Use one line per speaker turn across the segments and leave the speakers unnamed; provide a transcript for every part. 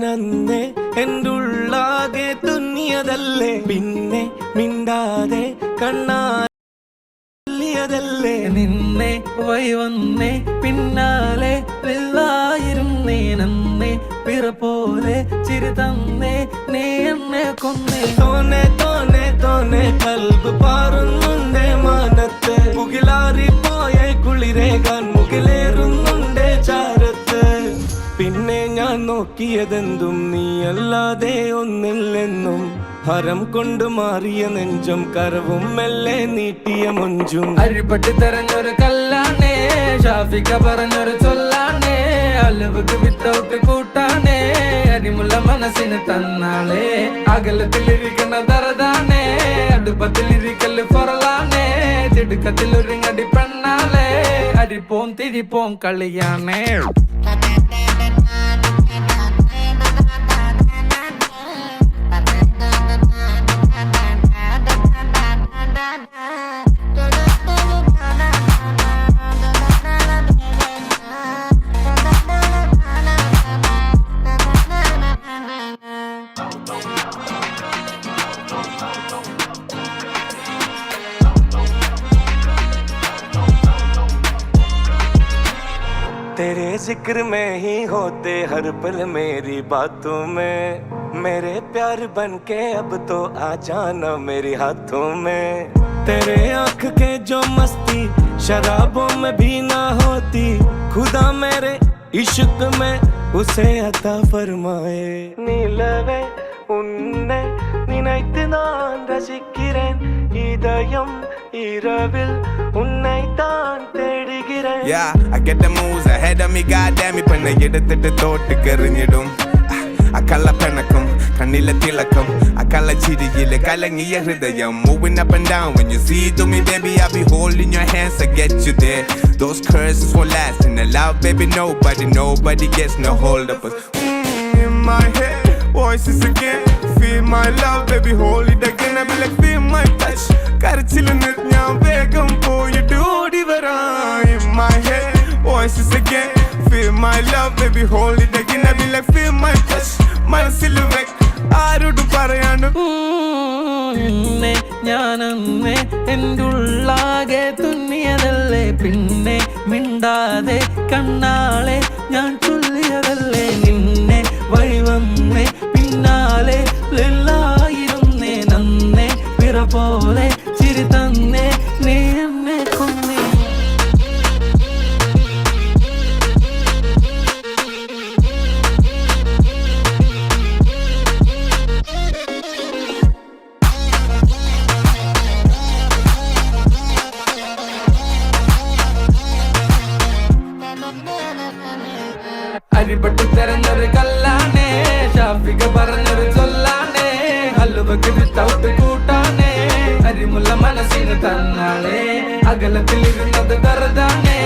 ഞാനന്നേ എൻ്റെ ഉള്ളാകെ തുന്നിയതല്ലേ പിന്നെ മിണ്ടാതെ കണ്ണാലിയതല്ലേ
നിന്നെ വന്നേ പിന്നാലെ വെള്ളായിരുന്നേ നന്നേ പിറ പോലെ ചിരി തന്നേ നീ എന്നെ കൊന്നേ
തോനെ തോനെ തോനെ കൽബ് പാറുന്നുണ്ടേ മാനത്ത് മുകിലാറിപ്പോയ കുളിരേകാൻ മുകിലേറുന്നുണ്ടേ ചാരത്ത് പിന്നെ ഞാൻ നോക്കിയതെന്തും നീയല്ലാതെ ഒന്നില്ലെന്നും ഹരം കൊണ്ട് മാറിയ നെഞ്ചും കരവും മെല്ലെ നീട്ടിയ മൊഞ്ചും
അരിപ്പട്ടി തെരഞ്ഞൊരു കല്ലാണേ ഷാഫിക പറഞ്ഞൊരു ചൊല്ലാണേ അലവുക്ക് വിത്തൗട്ട് കൂട്ടാണേ അരിമുള്ള മനസ്സിന് തന്നാളേ അകലത്തിലിരിക്കണ ദറതാണേ അടുപ്പത്തിലിരിക്കല് പൊറലാണേ തിടുക്കത്തിലൊരുങ്ങടി പെണ്ണാളേ അരിപ്പോം തിരിപ്പോം കളിയാണേ
तेरे जिक्र में ही होते हर पल मेरी बातों में मेरे प्यार बन के अब तो आ जाना मेरे हाथों में तेरे आँख के जो मस्ती शराबों में भी ना होती खुदा मेरे इश्क में उसे अता फरमाए नीलवे उन्ने निनैत्तु नान रसिक्किरेन इदयम इरविल उन्नै तान तेडुगिरेन
Yeah, I get the moves ahead of me, goddamn me. Penna edutittu thotukku എറിഞ്ഞിടും അക്കള്ള പെണക്കും കണ്ണിലെ തിളക്കം അക്കള്ള ചിരിയിലെ കലങ്ങിയ ഹൃദയം moving up and down when you see to me baby I'll be holding your hands to get you there those curses won't last in the love baby nobody gets no hold of us in my head voices again feel my love baby hold it again I be like feel my touch കരച്ചിലെന്ന് ഞാൻ വേഗം പോയിട്ട് ഓടി വരാം in my head voices again feel my love baby hold it again I be like feel my touch മനസ്സിൽ വെക്ക് ആരോട് പറയാണ്ട്
ഞാനന്നേ എൻ്റെ ഉള്ളാകെ തുന്നിയതല്ലേ പിന്നെ മിണ്ടാതെ കണ്ണാളെ ഞാൻ ചൊല്ലിയതല്ലേ നിന്നെ വഴി വന്നേ പിന്നാലെ ലായിരുന്നേ നന്നേ പിറ പോലെ ചിരി തന്നേ നീ എന്നെ കൊന്നേ അരിപ്പട്ടി തെരഞ്ഞൊരു കല്ലാണേ ഷാഫിക പറഞ്ഞൊരു ചൊല്ലാണേ അലുവക്ക് വിത്തൗട്ട് കൂട്ടാണേ അരിമുള്ള മനസ്സിന് തന്നാളേ അകലത്തിലിരുന്നത് ദറതാണേ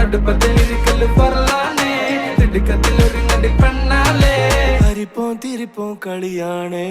അടുപ്പത്തിലിരിക്കല് പൊറലാണേ തിടുക്കത്തിലൊരുങ്ങടി പെണ്ണാളേ
ഹരിപ്പോം തിരിപ്പോം കളിയാണേ